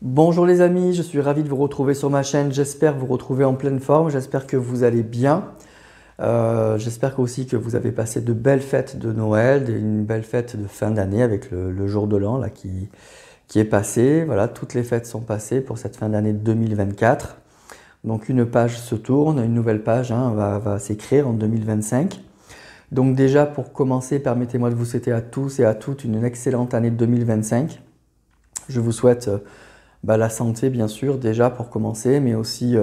Bonjour les amis, je suis ravi de vous retrouver sur ma chaîne. J'espère vous retrouver en pleine forme, j'espère que vous allez bien. J'espère aussi que vous avez passé de belles fêtes de Noël, une belle fête de fin d'année avec le jour de l'an qui est passé. Voilà, toutes les fêtes sont passées pour cette fin d'année 2024. Donc une page se tourne, une nouvelle page va s'écrire en 2025. Donc déjà pour commencer, permettez-moi de vous souhaiter à tous et à toutes une excellente année 2025. Je vous souhaite la santé bien sûr déjà pour commencer, mais aussi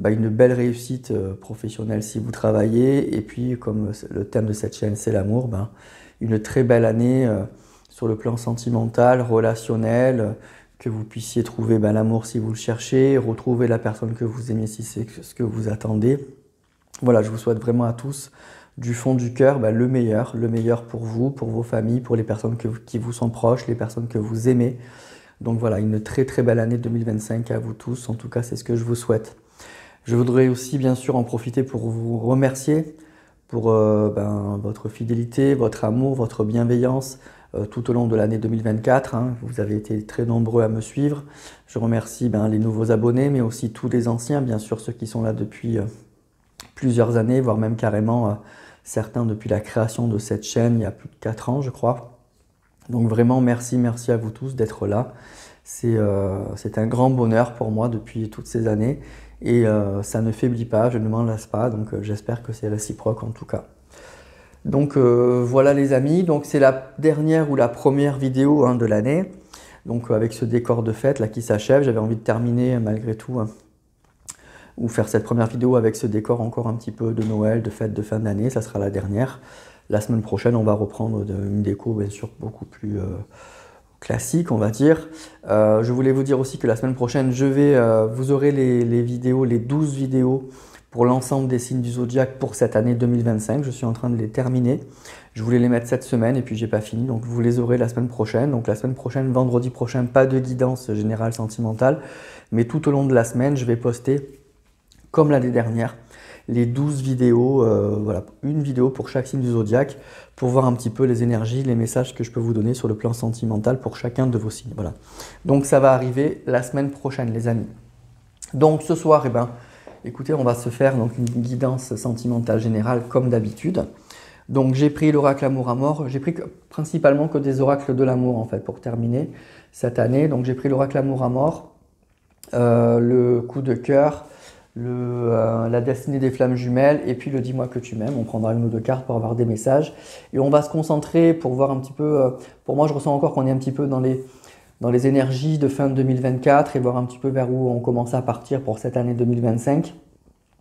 une belle réussite professionnelle si vous travaillez. Et puis comme le thème de cette chaîne c'est l'amour, une très belle année sur le plan sentimental, relationnel, que vous puissiez trouver l'amour si vous le cherchez, retrouver la personne que vous aimez si c'est ce que vous attendez. Voilà, je vous souhaite vraiment à tous du fond du cœur le meilleur pour vous, pour vos familles, pour les personnes qui vous sont proches, les personnes que vous aimez. Donc voilà, une très très belle année 2025 à vous tous, en tout cas c'est ce que je vous souhaite. Je voudrais aussi bien sûr en profiter pour vous remercier pour votre fidélité, votre amour, votre bienveillance tout au long de l'année 2024. Vous avez été très nombreux à me suivre. Je remercie les nouveaux abonnés, mais aussi tous les anciens, bien sûr ceux qui sont là depuis plusieurs années, voire même carrément certains depuis la création de cette chaîne il y a plus de 4 ans je crois. Donc vraiment merci à vous tous d'être là. C'est un grand bonheur pour moi depuis toutes ces années et ça ne faiblit pas, je ne m'en lasse pas, donc j'espère que c'est réciproque en tout cas. Donc voilà les amis, donc c'est la dernière ou la première vidéo de l'année. Donc avec ce décor de fête là qui s'achève, j'avais envie de terminer malgré tout ou faire cette première vidéo avec ce décor encore un petit peu de Noël, de fête de fin d'année, ça sera la dernière. La semaine prochaine, on va reprendre une déco bien sûr beaucoup plus classique, on va dire. Je voulais vous dire aussi que la semaine prochaine, vous aurez les vidéos, les 12 vidéos pour l'ensemble des signes du zodiaque pour cette année 2025. Je suis en train de les terminer. Je voulais les mettre cette semaine et puis j'ai pas fini, donc vous les aurez la semaine prochaine. Donc la semaine prochaine, vendredi prochain, pas de guidance générale sentimentale, mais tout au long de la semaine, je vais poster comme l'année dernière, les 12 vidéos, voilà, une vidéo pour chaque signe du zodiaque, pour voir un petit peu les énergies, les messages que je peux vous donner sur le plan sentimental pour chacun de vos signes. Voilà. Donc ça va arriver la semaine prochaine les amis. Donc ce soir, écoutez, on va se faire donc une guidance sentimentale générale comme d'habitude. Donc j'ai pris l'oracle amour à mort, j'ai pris principalement que des oracles de l'amour en fait pour terminer cette année. Donc j'ai pris l'oracle amour à mort, le coup de cœur, la destinée des flammes jumelles et puis le dis-moi que tu m'aimes. On prendra une ou deux cartes pour avoir des messages et on va se concentrer pour voir un petit peu, pour moi je ressens encore qu'on est un petit peu dans les énergies de fin 2024 et voir un petit peu vers où on commence à partir pour cette année 2025.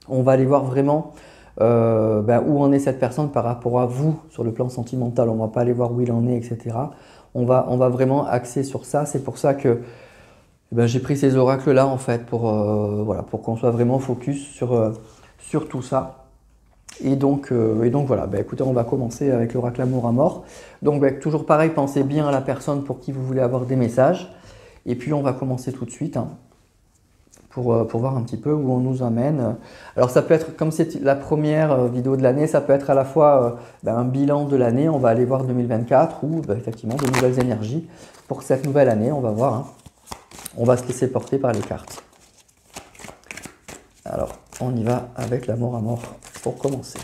On va aller voir vraiment où en est cette personne par rapport à vous sur le plan sentimental. On ne va pas aller voir où il en est, etc. On va vraiment axer sur ça. C'est pour ça que j'ai pris ces oracles-là en fait pour qu'on soit vraiment focus sur tout ça. Et donc voilà, écoutez, on va commencer avec l'oracle amour à mort. Donc toujours pareil, pensez bien à la personne pour qui vous voulez avoir des messages. Et puis on va commencer tout de suite pour voir un petit peu où on nous amène. Alors ça peut être, comme c'est la première vidéo de l'année, ça peut être à la fois un bilan de l'année, on va aller voir 2024 ou effectivement de nouvelles énergies pour cette nouvelle année, on va voir. On va se laisser porter par les cartes. Alors, on y va avec l'amour à mort pour commencer.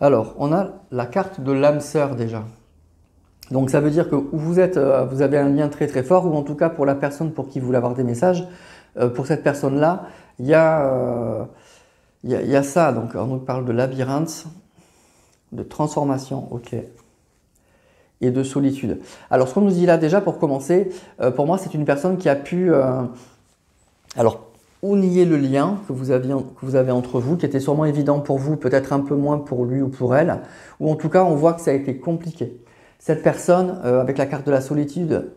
Alors, on a la carte de l'âme sœur déjà. Donc ça veut dire que vous avez un lien très très fort, ou en tout cas pour la personne pour qui vous voulez avoir des messages, pour cette personne-là, il y a ça. Donc on nous parle de labyrinthe, de transformation, ok, et de solitude. Alors ce qu'on nous dit là déjà pour commencer, pour moi c'est une personne qui a pu, ou nier le lien que vous avez entre vous, qui était sûrement évident pour vous, peut-être un peu moins pour lui ou pour elle, ou en tout cas on voit que ça a été compliqué. Cette personne, avec la carte de la solitude,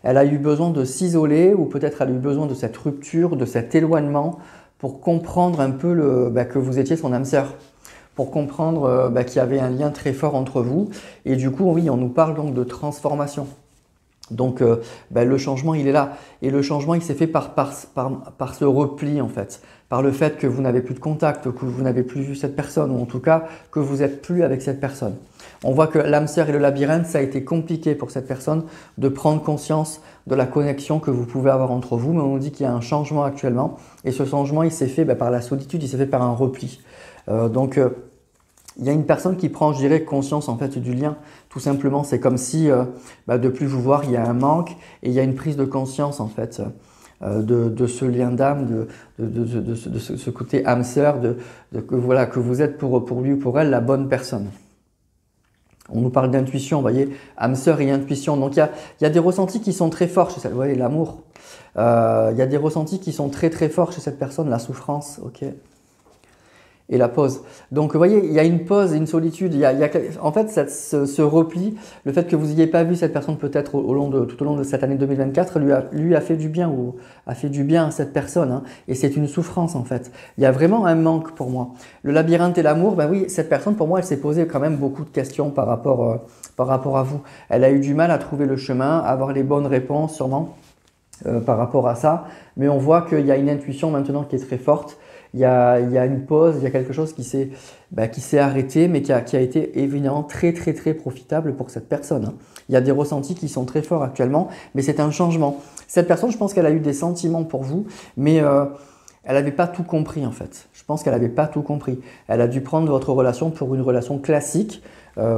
elle a eu besoin de s'isoler ou peut-être elle a eu besoin de cette rupture, de cet éloignement pour comprendre un peu que vous étiez son âme sœur, pour comprendre qu'il y avait un lien très fort entre vous. Et du coup, oui, on nous parle donc de transformation. Donc le changement, il est là. Et le changement, il s'est fait par ce repli en fait. Par le fait que vous n'avez plus de contact, que vous n'avez plus vu cette personne, ou en tout cas que vous n'êtes plus avec cette personne. On voit que l'âme sœur et le labyrinthe, ça a été compliqué pour cette personne de prendre conscience de la connexion que vous pouvez avoir entre vous. Mais on nous dit qu'il y a un changement actuellement. Et ce changement, il s'est fait par la solitude, il s'est fait par un repli. Il y a une personne qui prend, je dirais, conscience en fait du lien. Tout simplement, c'est comme si de plus vous voir, il y a un manque et il y a une prise de conscience en fait de ce lien d'âme, de ce côté âme sœur, que vous êtes pour lui ou pour elle la bonne personne. On nous parle d'intuition, vous voyez, âme sœur et intuition. Donc il y a des ressentis qui sont très forts chez cette, vous voyez, l'amour. Il y a des ressentis qui sont très très forts chez cette personne, la souffrance, ok. Et la pause. Donc, vous voyez, il y a une pause et une solitude. En fait, ce repli, le fait que vous n'ayez pas vu cette personne peut-être tout au long de cette année 2024, lui a fait du bien ou a fait du bien à cette personne. Hein, et c'est une souffrance, en fait. Il y a vraiment un manque pour moi. Le labyrinthe et l'amour, oui, cette personne, pour moi, elle s'est posée quand même beaucoup de questions par rapport à vous. Elle a eu du mal à trouver le chemin, à avoir les bonnes réponses, sûrement, par rapport à ça. Mais on voit qu'il y a une intuition maintenant qui est très forte. Il y a une pause, il y a quelque chose qui s'est arrêté, mais qui a été évidemment très très très profitable pour cette personne. Hein. Il y a des ressentis qui sont très forts actuellement, mais c'est un changement. Cette personne, je pense qu'elle a eu des sentiments pour vous, mais elle n'avait pas tout compris en fait. Je pense qu'elle n'avait pas tout compris. Elle a dû prendre votre relation pour une relation classique,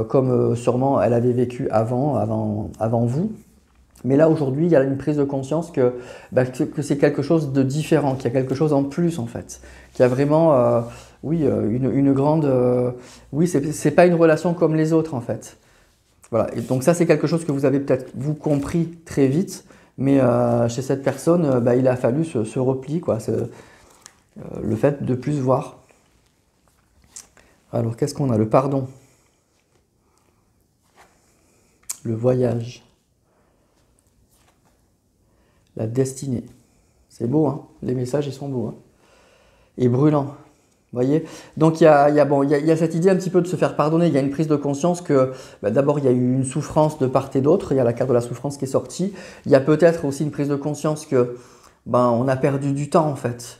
comme sûrement elle avait vécu avant vous. Mais là, aujourd'hui, il y a une prise de conscience que c'est quelque chose de différent, qu'il y a quelque chose en plus, en fait. Qu'il y a vraiment, une grande... oui, c'est pas une relation comme les autres, en fait. Voilà. Et donc ça, c'est quelque chose que vous avez peut-être, vous, compris très vite. Mais chez cette personne, il a fallu ce repli, quoi. Le fait de plus voir. Alors, qu'est-ce qu'on a? Le pardon. Le voyage. La destinée. C'est beau, hein? Les messages, ils sont beaux. Hein? Et brûlant. Vous voyez? Donc, il y a cette idée un petit peu de se faire pardonner. Il y a une prise de conscience que, d'abord, il y a eu une souffrance de part et d'autre. Il y a la carte de la souffrance qui est sortie. Il y a peut-être aussi une prise de conscience que, on a perdu du temps, en fait.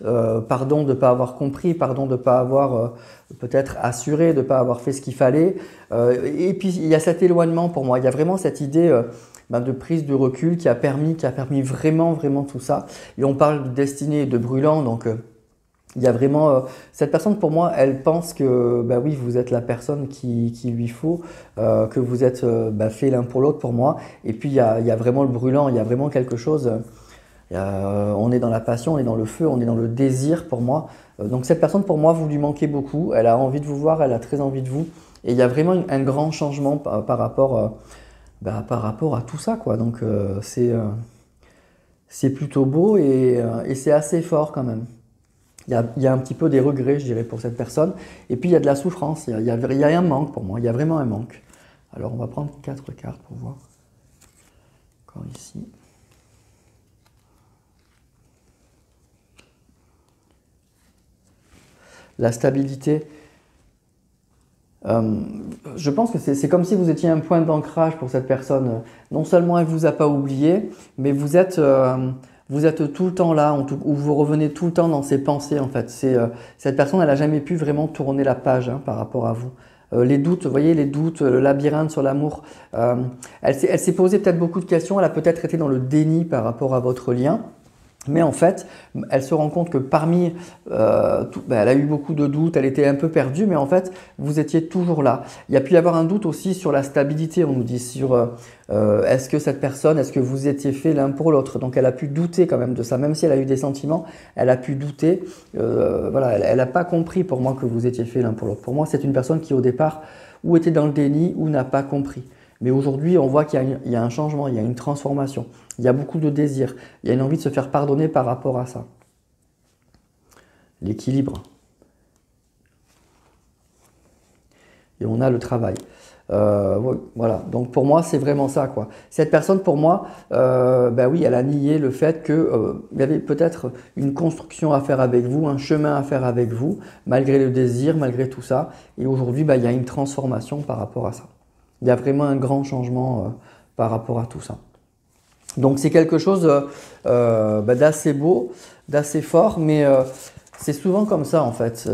Pardon de ne pas avoir compris. Pardon de ne pas avoir, peut-être, assuré, de ne pas avoir fait ce qu'il fallait. Et puis, il y a cet éloignement pour moi. Il y a vraiment cette idée... de prise de recul qui a permis vraiment, vraiment tout ça. Et on parle de destinée et de brûlant, donc il y a vraiment... cette personne, pour moi, elle pense que, oui, vous êtes la personne qu'il lui faut, que vous êtes fait l'un pour l'autre pour moi. Et puis, il y a vraiment le brûlant, il y a vraiment quelque chose... on est dans la passion, on est dans le feu, on est dans le désir pour moi. Donc cette personne, pour moi, vous lui manquez beaucoup. Elle a envie de vous voir, elle a très envie de vous. Et il y a vraiment un grand changement par rapport à tout ça, quoi. Donc c'est plutôt beau et c'est assez fort quand même. Il y a un petit peu des regrets, je dirais, pour cette personne. Et puis il y a de la souffrance, il y a un manque pour moi, il y a vraiment un manque. Alors on va prendre 4 cartes pour voir. Encore ici. La stabilité. Je pense que c'est comme si vous étiez un point d'ancrage pour cette personne. Non seulement elle ne vous a pas oublié, mais vous êtes tout le temps là, ou vous revenez tout le temps dans ses pensées en fait. Cette personne, elle n'a jamais pu vraiment tourner la page par rapport à vous. Les doutes, vous voyez, les doutes, le labyrinthe sur l'amour. Elle s'est posé peut-être beaucoup de questions, elle a peut-être été dans le déni par rapport à votre lien. Mais en fait, elle se rend compte que parmi... elle a eu beaucoup de doutes, elle était un peu perdue, mais en fait, vous étiez toujours là. Il y a pu y avoir un doute aussi sur la stabilité, on nous dit, sur est-ce que cette personne, est-ce que vous étiez fait l'un pour l'autre. Donc elle a pu douter quand même de ça, même si elle a eu des sentiments, elle a pu douter. Elle n'a pas compris pour moi que vous étiez fait l'un pour l'autre. Pour moi, c'est une personne qui au départ ou était dans le déni ou n'a pas compris. Mais aujourd'hui, on voit qu'il y a un changement, il y a une transformation. Il y a beaucoup de désir. Il y a une envie de se faire pardonner par rapport à ça. L'équilibre. Et on a le travail. Oui, voilà, donc pour moi c'est vraiment ça quoi. Cette personne pour moi, ben oui, elle a nié le fait qu'il y avait peut-être une construction à faire avec vous, un chemin à faire avec vous, malgré le désir, malgré tout ça. Et aujourd'hui, ben, il y a une transformation par rapport à ça. Il y a vraiment un grand changement par rapport à tout ça. Donc c'est quelque chose ben, d'assez beau, d'assez fort, mais c'est souvent comme ça en fait.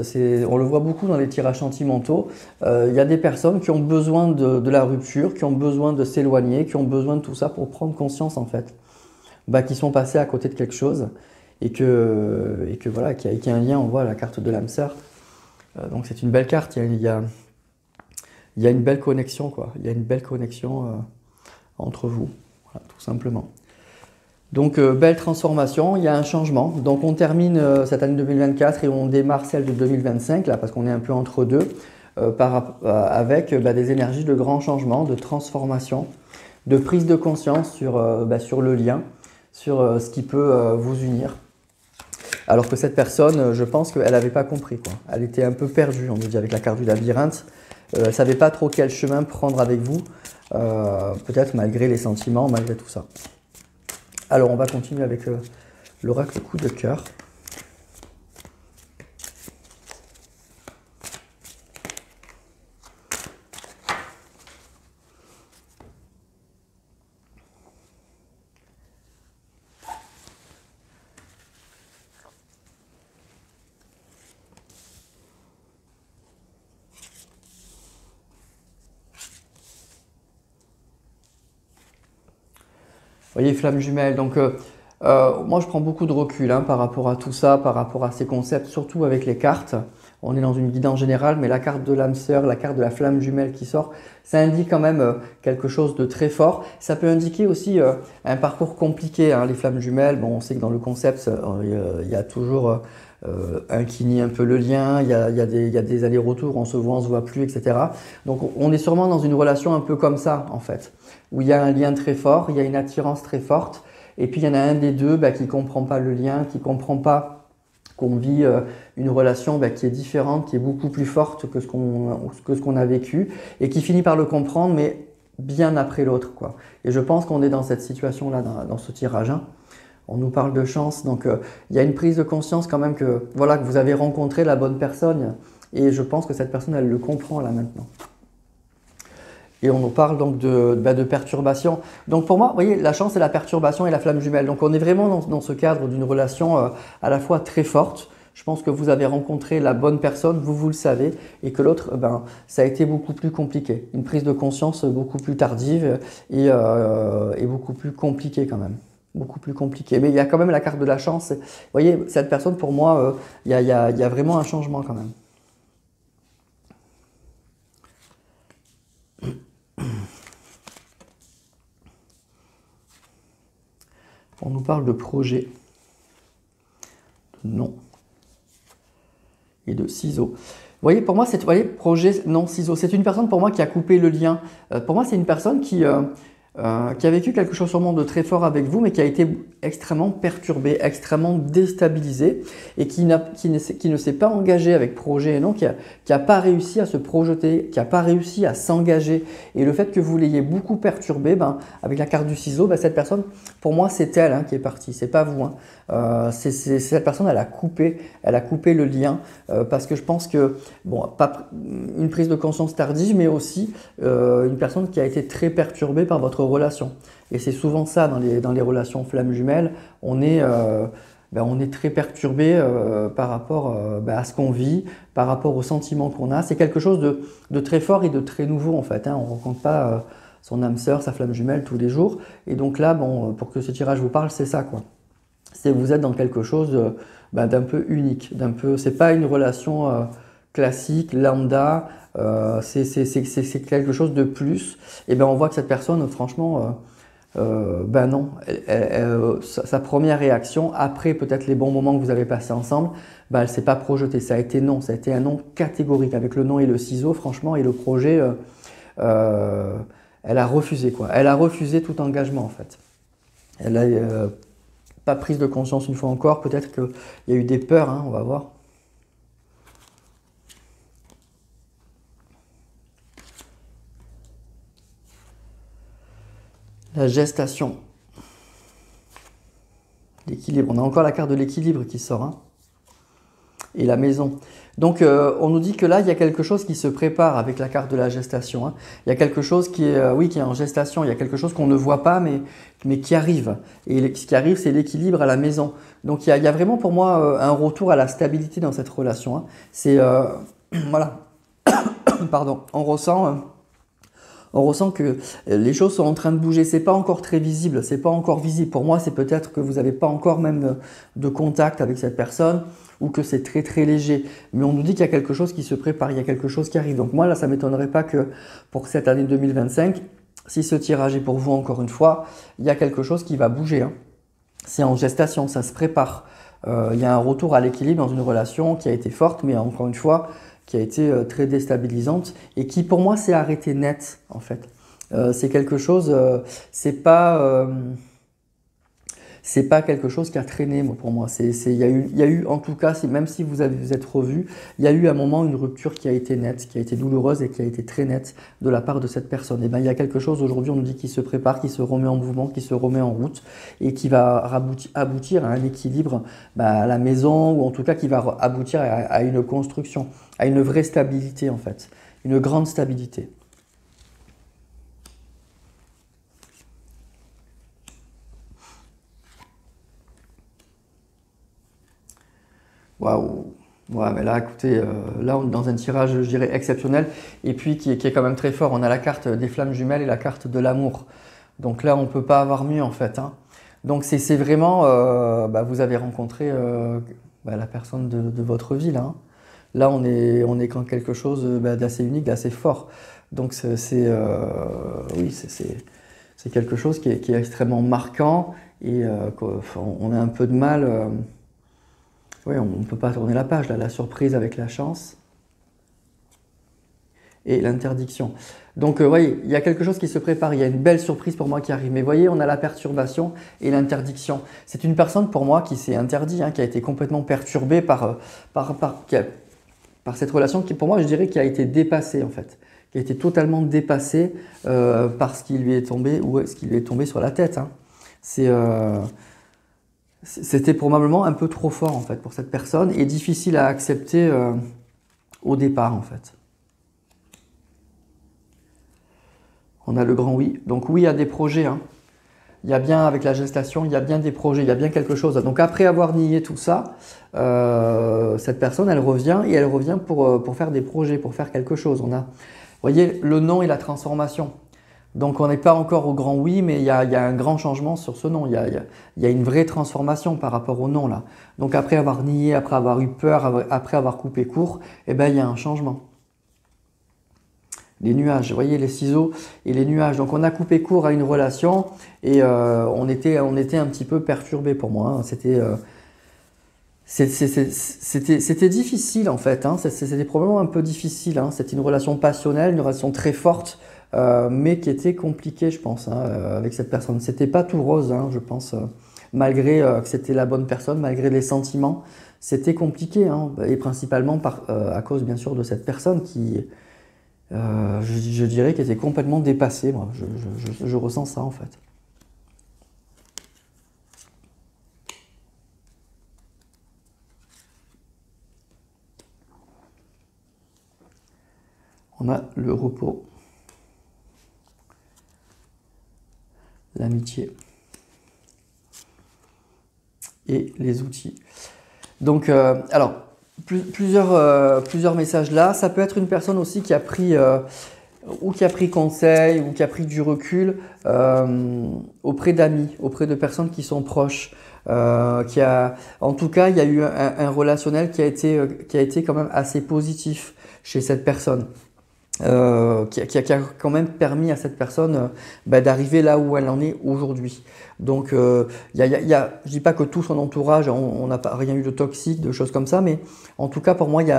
On le voit beaucoup dans les tirages sentimentaux. Il y a des personnes qui ont besoin de la rupture, qui ont besoin de s'éloigner, qui ont besoin de tout ça pour prendre conscience en fait, bah, qui sont passés à côté de quelque chose et que voilà, qu'il y a un lien. On voit la carte de l'âme sœur. Donc c'est une belle carte. Il y a une belle connexion quoi. Il y a une belle connexion entre vous, voilà, tout simplement. Donc, belle transformation, il y a un changement. Donc, on termine cette année 2024 et on démarre celle de 2025, là, parce qu'on est un peu entre deux, avec des énergies de grand changement, de transformation, de prise de conscience sur le lien, sur ce qui peut vous unir. Alors que cette personne, je pense qu'elle n'avait pas compris, quoi. Elle était un peu perdue, on nous dit, avec la carte du labyrinthe. Elle ne savait pas trop quel chemin prendre avec vous, peut-être malgré les sentiments, malgré tout ça. Alors, on va continuer avec l'oracle coup de cœur. Vous voyez, flamme jumelle. Donc, moi, je prends beaucoup de recul par rapport à tout ça, par rapport à ces concepts, surtout avec les cartes. On est dans une guidance générale, mais la carte de l'âme sœur, la carte de la flamme jumelle qui sort, ça indique quand même quelque chose de très fort. Ça peut indiquer aussi un parcours compliqué, hein, les flammes jumelles. Bon, on sait que dans le concept, il y a toujours un qui nie un peu le lien, il y a des allers-retours, on se voit plus, etc. Donc, on est sûrement dans une relation un peu comme ça, en fait, où il y a un lien très fort, il y a une attirance très forte, et puis il y en a un des deux qui ne comprend pas le lien, qui ne comprend pas qu'on vit une relation qui est différente, qui est beaucoup plus forte que ce qu'on a vécu, et qui finit par le comprendre, mais bien après l'autre, quoi. Et je pense qu'on est dans cette situation-là, dans ce tirage, hein. On nous parle de chance, donc il y a une prise de conscience quand même que, voilà, que vous avez rencontré la bonne personne, et je pense que cette personne, elle le comprend là maintenant. Et on nous parle donc de perturbation. Donc pour moi, vous voyez, la chance, c'est la perturbation et la flamme jumelle. Donc on est vraiment dans ce cadre d'une relation à la fois très forte. Je pense que vous avez rencontré la bonne personne, vous le savez, et que l'autre, ça a été beaucoup plus compliqué. Une prise de conscience beaucoup plus tardive et beaucoup plus compliquée quand même. Beaucoup plus compliqué. Mais il y a quand même la carte de la chance. Vous voyez, cette personne, pour moi, il y a vraiment un changement quand même. On nous parle de projet, de non et de ciseaux. Vous voyez, pour moi, projet, non, ciseaux. C'est une personne pour moi qui a coupé le lien. Pour moi, c'est une personne qui a vécu quelque chose sûrement de très fort avec vous, mais qui a été extrêmement perturbé, extrêmement déstabilisé et qui ne s'est pas engagé avec projet et non, qui a pas réussi à se projeter, qui n'a pas réussi à s'engager. Et le fait que vous l'ayez beaucoup perturbé, avec la carte du ciseau, cette personne, pour moi, c'est elle qui est partie, c'est pas vous. Cette personne, elle a coupé le lien parce que je pense que, bon, pas une prise de conscience tardive, mais aussi une personne qui a été très perturbée par votre relation. Et c'est souvent ça dans les relations flammes jumelles, on est très perturbé par rapport à ce qu'on vit, par rapport aux sentiments qu'on a. C'est quelque chose de très fort et de très nouveau en fait, hein. On ne rencontre pas son âme sœur, sa flamme jumelle tous les jours. Et donc là, bon, pour que ce tirage vous parle, c'est ça, quoi. C'est vous êtes dans quelque chose d'un peu unique, c'est pas une relation classique, lambda, c'est quelque chose de plus. Et on voit que cette personne, franchement, non, sa première réaction, après peut-être les bons moments que vous avez passés ensemble, elle ne s'est pas projetée, ça a été non, ça a été un non catégorique, avec le non et le ciseau, franchement, et le projet, elle a refusé, quoi. Elle a refusé tout engagement, en fait. Elle a pas prise de conscience une fois encore, peut-être qu'il y a eu des peurs, hein, on va voir. La gestation. L'équilibre. On a encore la carte de l'équilibre qui sort. Hein. Et la maison. Donc, on nous dit que là, il y a quelque chose qui se prépare avec la carte de la gestation. Hein. Il y a quelque chose qui est, oui, qui est en gestation. Il y a quelque chose qu'on ne voit pas, mais qui arrive. Et ce qui arrive, c'est l'équilibre à la maison. Donc, il y a vraiment pour moi un retour à la stabilité dans cette relation. Hein. C'est, voilà, pardon, on ressent que les choses sont en train de bouger. C'est pas encore très visible, c'est pas encore visible. Pour moi, c'est peut-être que vous n'avez pas encore même de contact avec cette personne ou que c'est très très léger. Mais on nous dit qu'il y a quelque chose qui se prépare, il y a quelque chose qui arrive. Donc moi, là, ça ne m'étonnerait pas que pour cette année 2025, si ce tirage est pour vous encore une fois, il y a quelque chose qui va bouger. Hein. C'est en gestation, ça se prépare. Il y a un retour à l'équilibre dans une relation qui a été forte, mais encore une fois, qui a été très déstabilisante et qui pour moi s'est arrêtée net en fait. C'est quelque chose, c'est pas quelque chose qui a traîné pour moi. Il y a eu en tout cas, même si vous êtes revus, il y a eu à un moment une rupture qui a été nette, qui a été douloureuse et qui a été très nette de la part de cette personne. Et ben il y a quelque chose aujourd'hui, on nous dit qui se prépare, qui se remet en mouvement, qui se remet en route et qui va aboutir à un équilibre à la maison ou en tout cas qui va aboutir à une construction, à une vraie stabilité en fait, une grande stabilité. Waouh! Ouais, mais là, écoutez, là, on est dans un tirage, je dirais, exceptionnel et puis qui est quand même très fort. On a la carte des flammes jumelles et la carte de l'amour. Donc là, on ne peut pas avoir mieux en fait. Hein. Donc c'est vraiment, vous avez rencontré la personne de votre vie là. Hein. Là, on est quand quelque chose d'assez unique, d'assez fort. Donc oui, c'est quelque chose qui est extrêmement marquant et on a un peu de mal. Oui, on ne peut pas tourner la page, là, la surprise avec la chance et l'interdiction. Donc, voyez, il y a quelque chose qui se prépare, il y a une belle surprise pour moi qui arrive. Mais voyez, on a la perturbation et l'interdiction. C'est une personne pour moi qui s'est interdit, hein, qui a été complètement perturbée par cette relation qui, pour moi, je dirais, qui a été dépassée en fait, qui a été totalement dépassée par ce qui lui est tombé ou ce qui lui est tombé sur la tête. Hein. C'était probablement un peu trop fort en fait pour cette personne et difficile à accepter au départ en fait. On a le grand oui. Donc oui, il y a des projets. Hein. Il y a bien avec la gestation, il y a bien des projets, il y a bien quelque chose. Donc après avoir nié tout ça, cette personne, elle revient et elle revient pour faire des projets, pour faire quelque chose. Vous voyez, le non et la transformation. Donc on n'est pas encore au grand oui, mais il y a un grand changement sur ce non. Il y a une vraie transformation par rapport au non là. Donc après avoir nié, après avoir eu peur, après avoir coupé court, eh ben, il y a un changement. Les nuages, vous voyez les ciseaux et les nuages. Donc on a coupé court à une relation et on était un petit peu perturbé pour moi. Hein. C'était difficile en fait. Hein. C'était probablement un peu difficile. Hein. C'était une relation passionnelle, une relation très forte. Mais qui était compliqué, je pense, hein, avec cette personne. C'était pas tout rose, hein, je pense, malgré que c'était la bonne personne, malgré les sentiments, c'était compliqué, hein, et principalement à cause, bien sûr, de cette personne qui, je dirais, qui était complètement dépassée. Moi, je ressens ça, en fait. On a le repos. L'amitié et les outils. Donc, alors, plusieurs messages là. Ça peut être une personne aussi qui a pris conseil ou qui a pris du recul auprès d'amis, auprès de personnes qui sont proches. En tout cas, il y a eu un relationnel qui a été quand même assez positif chez cette personne. Qui a quand même permis à cette personne d'arriver là où elle en est aujourd'hui. Donc, je dis pas que tout son entourage, on n'a rien eu de toxique, de choses comme ça, mais en tout cas pour moi, il y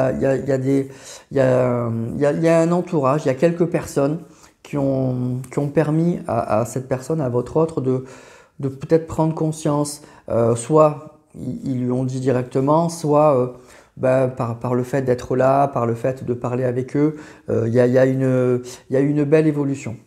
a un entourage, il y a quelques personnes qui ont permis à cette personne, à votre autre, de peut-être prendre conscience, soit ils lui ont dit directement, soit par le fait d'être là, par le fait de parler avec eux, il y a une belle évolution.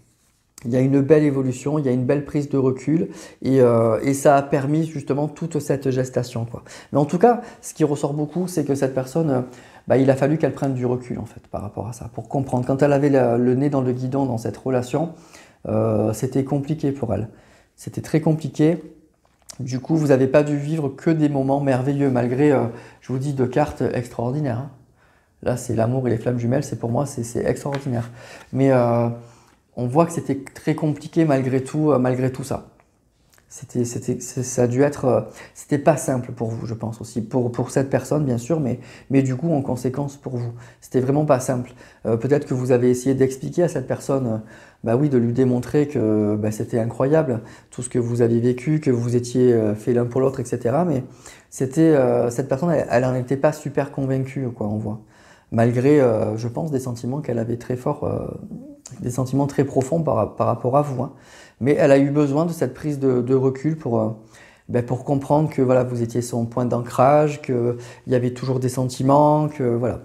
Il y a une belle évolution, il y a une belle prise de recul et ça a permis justement toute cette gestation, quoi. Mais en tout cas, ce qui ressort beaucoup, c'est que cette personne, bah, il a fallu qu'elle prenne du recul en fait par rapport à ça, pour comprendre. Quand elle avait le nez dans le guidon dans cette relation, c'était compliqué pour elle. C'était très compliqué. Du coup, vous n'avez pas dû vivre que des moments merveilleux, malgré, je vous dis, deux cartes extraordinaires, hein. Là, c'est l'amour et les flammes jumelles, c'est pour moi, c'est extraordinaire. Mais on voit que c'était très compliqué malgré tout ça. Ça a dû être, c'était pas simple pour vous, je pense aussi, pour cette personne bien sûr, mais du coup en conséquence pour vous. C'était vraiment pas simple. Peut-être que vous avez essayé d'expliquer à cette personne, bah oui, de lui démontrer que bah, c'était incroyable, tout ce que vous aviez vécu, que vous étiez fait l'un pour l'autre, etc. Mais c'était, cette personne, elle en était pas super convaincue, quoi, on voit. Malgré, je pense, des sentiments qu'elle avait très forts, des sentiments très profonds par rapport à vous, hein. Mais elle a eu besoin de cette prise de recul pour comprendre que voilà, vous étiez son point d'ancrage, qu'il y avait toujours des sentiments, que voilà.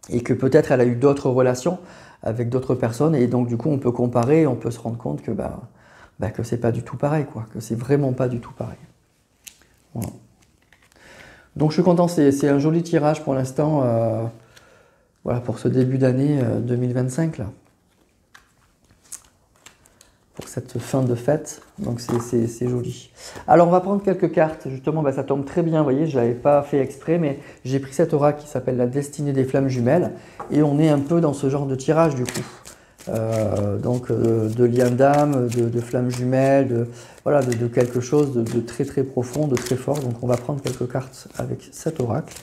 Et que peut-être elle a eu d'autres relations avec d'autres personnes, et donc du coup on peut comparer, et on peut se rendre compte que, que c'est pas du tout pareil, quoi, que c'est vraiment pas du tout pareil. Voilà. Donc je suis content, c'est un joli tirage pour l'instant, voilà, pour ce début d'année 2025 là. Pour cette fin de fête, donc c'est joli. Alors on va prendre quelques cartes, justement ça tombe très bien, vous voyez, je ne l'avais pas fait exprès, mais j'ai pris cet oracle qui s'appelle la destinée des flammes jumelles, et on est un peu dans ce genre de tirage du coup. De lien d'âme, de flammes jumelles, voilà, de quelque chose de très très profond, de très fort. Donc on va prendre quelques cartes avec cet oracle,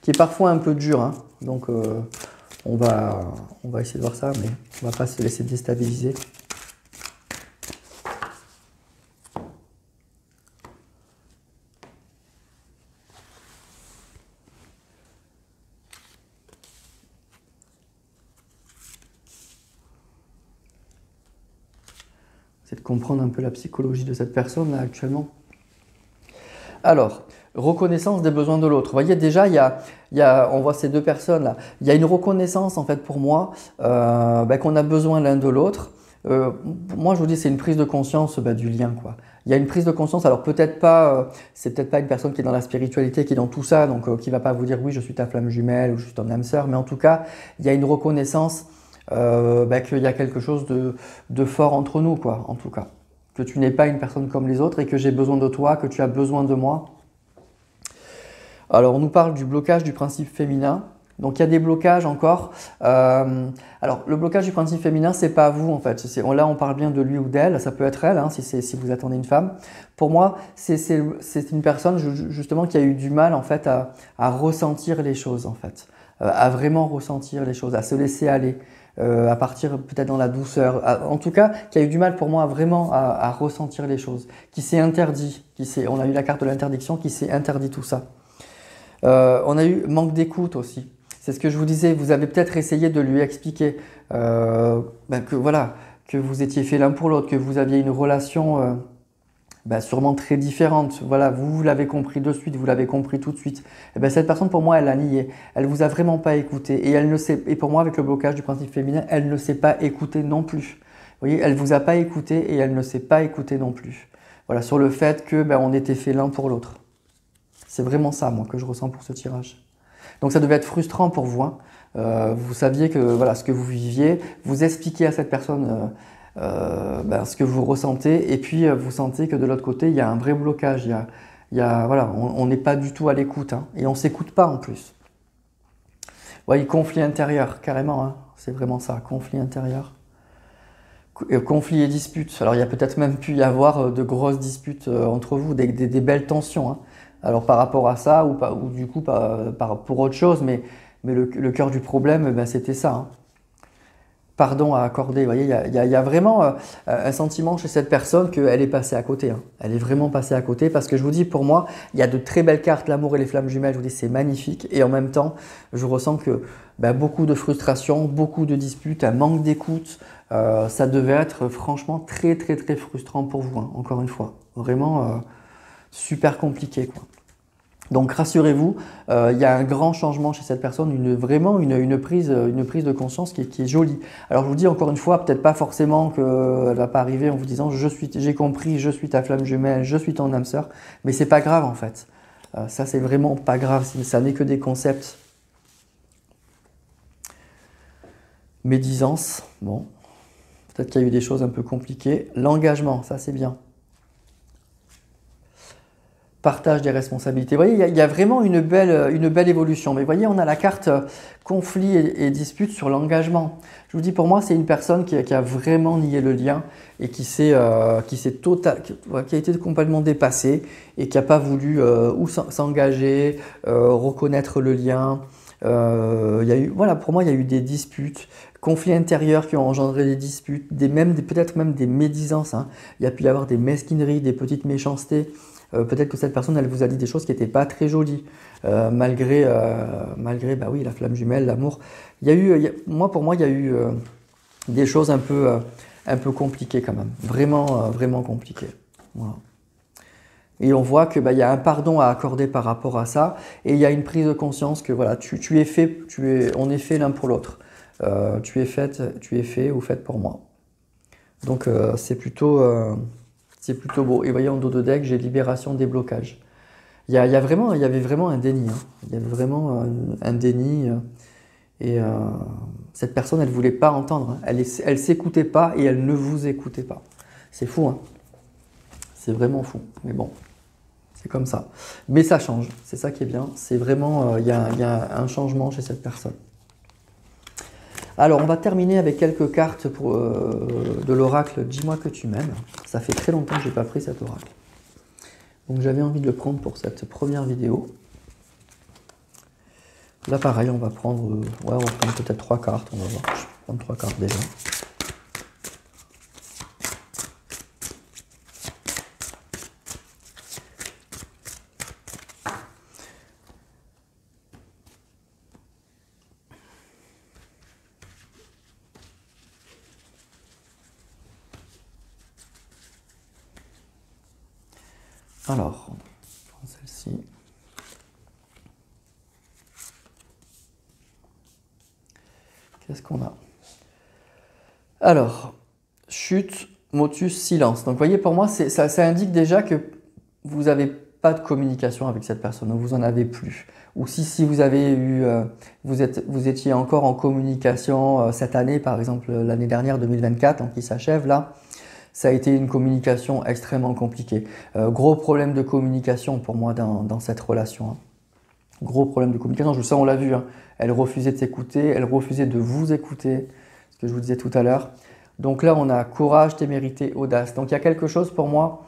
qui est parfois un peu dur, hein. Donc on va essayer de voir ça, mais on ne va pas se laisser déstabiliser. C'est de comprendre un peu la psychologie de cette personne là actuellement. Alors, reconnaissance des besoins de l'autre. Vous voyez déjà, on voit ces deux personnes là. Il y a une reconnaissance en fait pour moi qu'on a besoin l'un de l'autre. Moi je vous dis c'est une prise de conscience du lien quoi. Il y a une prise de conscience, alors peut-être pas, c'est peut-être pas une personne qui est dans la spiritualité, qui est dans tout ça, donc qui va pas vous dire oui je suis ta flamme jumelle ou je suis ton âme sœur, mais en tout cas il y a une reconnaissance qu'il y a quelque chose de fort entre nous, quoi, en tout cas. Que tu n'es pas une personne comme les autres et que j'ai besoin de toi, que tu as besoin de moi. Alors, on nous parle du blocage du principe féminin. Donc, il y a des blocages encore. Alors, le blocage du principe féminin, c'est pas vous, en fait. Là, on parle bien de lui ou d'elle. Ça peut être elle, hein, si vous attendez une femme. Pour moi, c'est une personne, justement, qui a eu du mal, en fait, à ressentir les choses, en fait. À vraiment ressentir les choses, à se laisser aller. À partir peut-être dans la douceur, en tout cas qui a eu du mal pour moi vraiment à ressentir les choses, qui s'est interdit, on a eu la carte de l'interdiction, qui s'est interdit tout ça. On a eu manque d'écoute aussi, c'est ce que je vous disais, vous avez peut-être essayé de lui expliquer que voilà, que vous étiez fait l'un pour l'autre, que vous aviez une relation sûrement très différente. Voilà, vous l'avez compris de suite, vous l'avez compris tout de suite. Et cette personne, pour moi, elle a nié. Elle vous a vraiment pas écouté. Et pour moi, avec le blocage du principe féminin, elle ne s'est pas écoutée non plus. Vous voyez, elle vous a pas écouté et elle ne s'est pas écoutée non plus. Voilà, sur le fait que on était fait l'un pour l'autre. C'est vraiment ça, moi, que je ressens pour ce tirage. Donc ça devait être frustrant pour vous, hein. Vous saviez que voilà, ce que vous viviez, vous expliquiez à cette personne ce que vous ressentez, et puis vous sentez que de l'autre côté il y a un vrai blocage, voilà, on n'est pas du tout à l'écoute, hein, et on ne s'écoute pas en plus. Ouais, conflit intérieur, carrément, hein, c'est vraiment ça, conflit intérieur. Conflit et disputes, alors il y a peut-être même pu y avoir de grosses disputes entre vous, des belles tensions, hein. Alors par rapport à ça, ou du coup pour autre chose, mais le cœur du problème, c'était ça, hein. Pardon à accorder. Vous voyez, il y a vraiment un sentiment chez cette personne qu'elle est passée à côté, hein. Elle est vraiment passée à côté parce que je vous dis, pour moi, il y a de très belles cartes, l'amour et les flammes jumelles, je vous dis, c'est magnifique. Et en même temps, je ressens que beaucoup de frustration, beaucoup de disputes, un manque d'écoute, ça devait être franchement très très très frustrant pour vous, hein, encore une fois. Vraiment super compliqué, quoi. Donc rassurez-vous, il y a un grand changement chez cette personne, vraiment une prise de conscience qui est jolie. Alors je vous dis encore une fois, peut-être pas forcément qu'elle ne va pas arriver en vous disant j'ai compris, je suis ta flamme jumelle, je suis ton âme sœur, mais c'est pas grave en fait. Ça c'est vraiment pas grave, ça n'est que des concepts. Médisance, bon, peut-être qu'il y a eu des choses un peu compliquées. L'engagement, ça c'est bien. Partage des responsabilités. Vous voyez, il y a vraiment une belle évolution. Mais vous voyez, on a la carte conflit et dispute sur l'engagement. Je vous dis, pour moi, c'est une personne qui a vraiment nié le lien et qui a été complètement dépassée et qui n'a pas voulu s'engager, reconnaître le lien. Voilà, pour moi, il y a eu des disputes, conflits intérieurs qui ont engendré des disputes, peut-être même des médisances. Hein. Il y a pu y avoir des mesquineries, des petites méchancetés. Peut-être que cette personne, elle vous a dit des choses qui n'étaient pas très jolies, malgré bah oui, la flamme jumelle, l'amour. Pour moi, il y a eu des choses un peu compliquées quand même, vraiment compliquées. Voilà. Et on voit que il y a un pardon à accorder par rapport à ça, et il y a une prise de conscience que voilà, on est fait l'un pour l'autre. Tu es fait ou faite pour moi. Donc c'est plutôt beau. Et voyez en dos de deck, j'ai libération des blocages. Il y avait vraiment un déni. Hein. Il y avait vraiment un déni. Et cette personne, elle ne voulait pas entendre. Hein. Elle s'écoutait pas et elle ne vous écoutait pas. C'est fou. Hein. C'est vraiment fou. Mais bon, c'est comme ça. Mais ça change. C'est ça qui est bien. C'est vraiment, il y a un changement chez cette personne. Alors, on va terminer avec quelques cartes de l'oracle « Dis-moi que tu m'aimes ». Ça fait très longtemps que je n'ai pas pris cet oracle. Donc, j'avais envie de le prendre pour cette première vidéo. Là, pareil, on va prendre peut-être 3 cartes. On va voir. Je vais prendre 3 cartes déjà. Alors, on prend celle-ci. Qu'est-ce qu'on a? Alors, chute, motus, silence. Donc, vous voyez, pour moi, ça indique déjà que vous n'avez pas de communication avec cette personne, ou vous en avez plus. Ou si vous avez eu, vous étiez encore en communication cette année, par exemple l'année dernière, 2024, donc qui s'achève là, ça a été une communication extrêmement compliquée. Gros problème de communication pour moi dans cette relation. Hein. Gros problème de communication, on l'a vu, hein. Elle refusait de s'écouter, elle refusait de vous écouter, ce que je vous disais tout à l'heure. Donc là, on a courage, témérité, audace. Donc il y a quelque chose pour moi,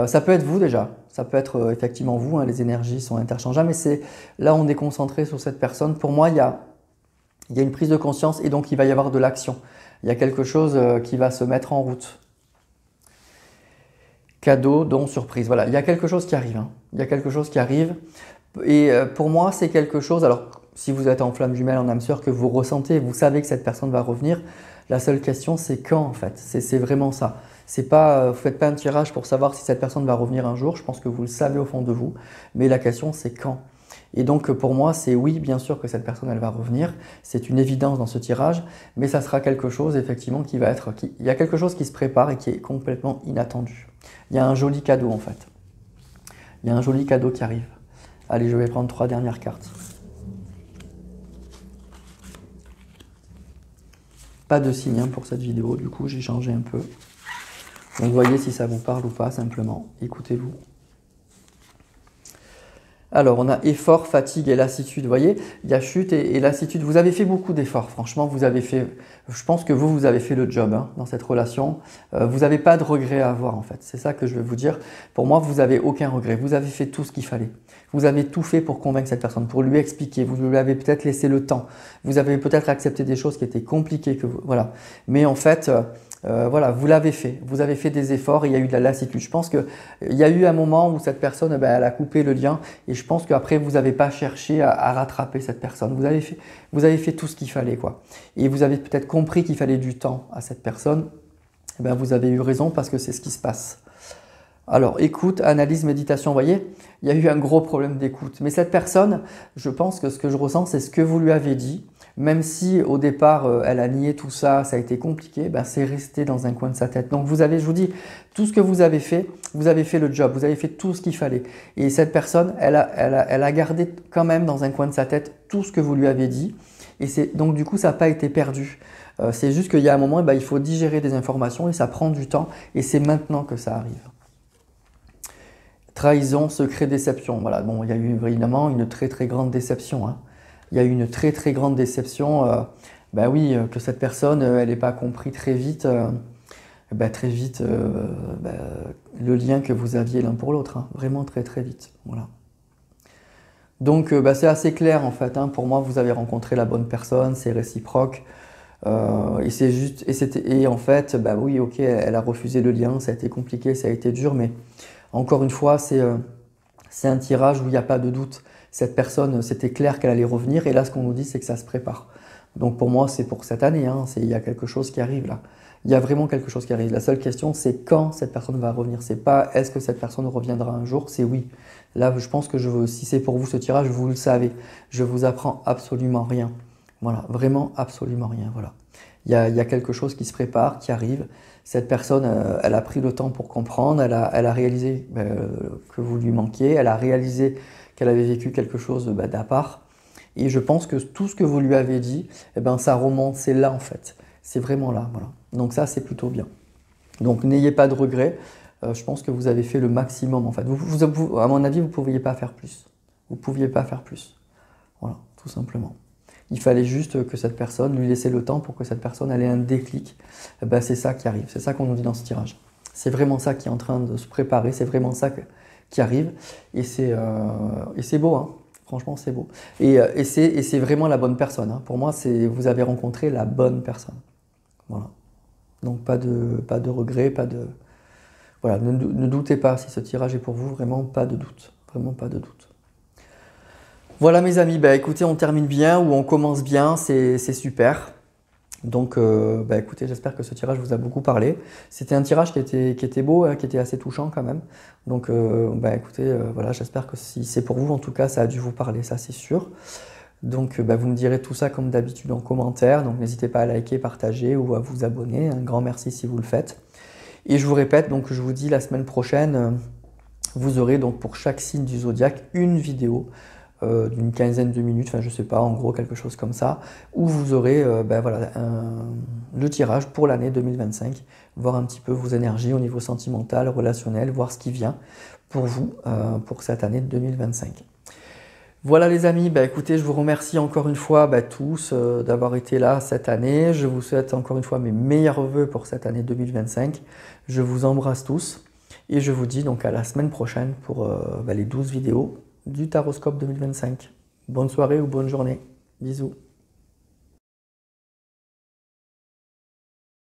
ça peut être vous déjà, ça peut être effectivement vous, hein, les énergies sont interchangeables, mais là on est concentré sur cette personne. Pour moi, il y a une prise de conscience et donc il va y avoir de l'action. Il y a quelque chose qui va se mettre en route. Cadeau, don, surprise. Voilà, il y a quelque chose qui arrive. Hein. Il y a quelque chose qui arrive. Et pour moi, c'est quelque chose, alors si vous êtes en flamme jumelle, en âme sœur, que vous ressentez, vous savez que cette personne va revenir, la seule question c'est quand en fait, c'est vraiment ça. C'est pas, vous ne faites pas un tirage pour savoir si cette personne va revenir un jour, je pense que vous le savez au fond de vous, mais la question c'est quand. Et donc pour moi c'est oui, bien sûr que cette personne elle va revenir, c'est une évidence dans ce tirage, mais ça sera quelque chose effectivement il y a quelque chose qui se prépare et qui est complètement inattendu. Il y a un joli cadeau en fait, il y a un joli cadeau qui arrive. Allez, je vais prendre 3 dernières cartes. Pas de signe pour cette vidéo, du coup j'ai changé un peu. Donc voyez si ça vous parle ou pas, simplement. Écoutez-vous. Alors, on a effort, fatigue et lassitude. Vous voyez, il y a chute et lassitude. Vous avez fait beaucoup d'efforts, franchement. Je pense que vous avez fait le job hein, dans cette relation. Vous n'avez pas de regrets à avoir, en fait. C'est ça que je vais vous dire. Pour moi, vous n'avez aucun regret. Vous avez fait tout ce qu'il fallait. Vous avez tout fait pour convaincre cette personne, pour lui expliquer. Vous lui avez peut-être laissé le temps. Vous avez peut-être accepté des choses qui étaient compliquées. Voilà. Mais en fait... voilà, vous l'avez fait, vous avez fait des efforts et il y a eu de la lassitude. Je pense qu'il y a eu un moment où cette personne, elle a coupé le lien et je pense qu'après vous n'avez pas cherché à rattraper cette personne. Vous avez fait tout ce qu'il fallait quoi. Et vous avez peut-être compris qu'il fallait du temps à cette personne. Et vous avez eu raison parce que c'est ce qui se passe. Alors, écoute, analyse, méditation, vous voyez, il y a eu un gros problème d'écoute. Mais cette personne, je pense que ce que je ressens, c'est ce que vous lui avez dit. Même si au départ, elle a nié tout ça, ça a été compliqué, ben, c'est resté dans un coin de sa tête. Donc vous avez, je vous dis, tout ce que vous avez fait le job, vous avez fait tout ce qu'il fallait. Et cette personne, elle a gardé quand même dans un coin de sa tête tout ce que vous lui avez dit. Et donc du coup, ça n'a pas été perdu. C'est juste qu'il y a un moment, ben, il faut digérer des informations et ça prend du temps. Et c'est maintenant que ça arrive. Trahison, secret, déception. Voilà, bon, il y a eu évidemment une très très grande déception, hein. Il y a eu une très très grande déception. Ben oui, que cette personne, elle n'ait pas compris très vite, le lien que vous aviez l'un pour l'autre, hein. Vraiment très très vite. Voilà. Donc c'est assez clair en fait, hein. Pour moi, vous avez rencontré la bonne personne, c'est réciproque. Et c'est juste, et en fait, bah oui, ok, elle a refusé le lien, ça a été compliqué, ça a été dur, mais encore une fois, c'est un tirage où il n'y a pas de doute. Cette personne, c'était clair qu'elle allait revenir, et là, ce qu'on nous dit, c'est que ça se prépare. Donc pour moi, c'est pour cette année, hein, il y a quelque chose qui arrive là. Il y a vraiment quelque chose qui arrive. La seule question, c'est quand cette personne va revenir. C'est pas est-ce que cette personne reviendra un jour, c'est oui. Là, je pense que si c'est pour vous ce tirage, vous le savez. Je vous apprends absolument rien. Voilà, vraiment absolument rien. Voilà. Il y a quelque chose qui se prépare, qui arrive. Cette personne, elle a pris le temps pour comprendre, elle a réalisé que vous lui manquiez, elle a réalisé qu'elle avait vécu quelque chose d'à part. Et je pense que tout ce que vous lui avez dit, eh ben, ça remonte, c'est là en fait. C'est vraiment là. Voilà. Donc ça, c'est plutôt bien. Donc n'ayez pas de regrets. Je pense que vous avez fait le maximum en fait. À mon avis, vous ne pouviez pas faire plus. Vous ne pouviez pas faire plus. Voilà, tout simplement. Il fallait juste que cette personne, lui laisser le temps pour que cette personne ait un déclic. Eh ben, c'est ça qui arrive, c'est ça qu'on nous dit dans ce tirage. C'est vraiment ça qui est en train de se préparer, c'est vraiment ça qui arrive. Et c'est beau, hein. Franchement, c'est beau. Et c'est vraiment la bonne personne, hein. Pour moi, vous avez rencontré la bonne personne. Voilà. Donc pas de regrets, voilà, ne doutez pas si ce tirage est pour vous, vraiment pas de doute. Vraiment pas de doute. Voilà mes amis, écoutez, on termine bien ou on commence bien, c'est super. Donc écoutez, j'espère que ce tirage vous a beaucoup parlé. C'était un tirage qui était beau, hein, qui était assez touchant quand même. Donc écoutez, voilà, j'espère que si c'est pour vous, en tout cas, ça a dû vous parler, ça c'est sûr. Donc vous me direz tout ça comme d'habitude en commentaire. Donc n'hésitez pas à liker, partager ou à vous abonner. Un grand merci si vous le faites. Et je vous répète, donc je vous dis la semaine prochaine, vous aurez donc pour chaque signe du zodiaque une vidéo d'une quinzaine de minutes, enfin je sais pas, en gros quelque chose comme ça, où vous aurez le tirage pour l'année 2025, voir un petit peu vos énergies au niveau sentimental, relationnel, voir ce qui vient pour vous pour cette année 2025. Voilà les amis, écoutez, je vous remercie encore une fois tous d'avoir été là cette année. Je vous souhaite encore une fois mes meilleurs vœux pour cette année 2025. Je vous embrasse tous et je vous dis donc à la semaine prochaine pour les 12 vidéos du Taroscope 2025. Bonne soirée ou bonne journée. Bisous.